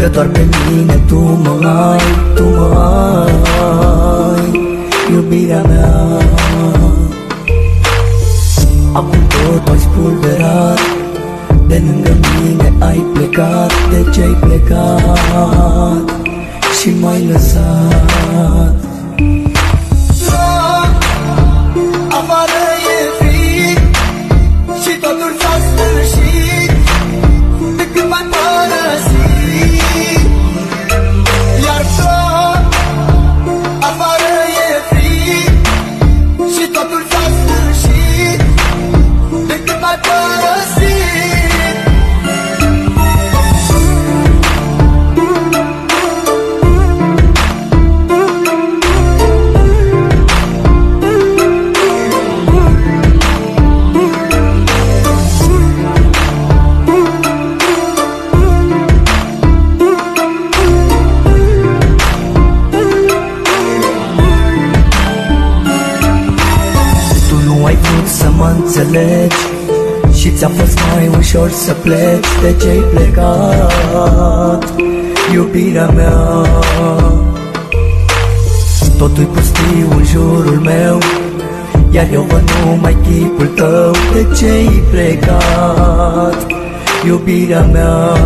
Că doar pe mine tu mă ai, iubirea mea. Acum tot ai spulberat, de lângă mine ai plecat. De ce ai plecat și m-ai lăsat? Afară e frig și totul s-a sfârșit de când m-ai părăsit. Iar tot afară e frig și totul s-a sfârșit de când m-ai părăsit. Ai vrut să mă înțelegi și ți-a fost mai ușor să pleci. De ce-ai plecat, iubirea mea? Totul-i pustiu în jurul meu, iar eu văd numai chipul tău. De ce-ai plecat, iubirea mea?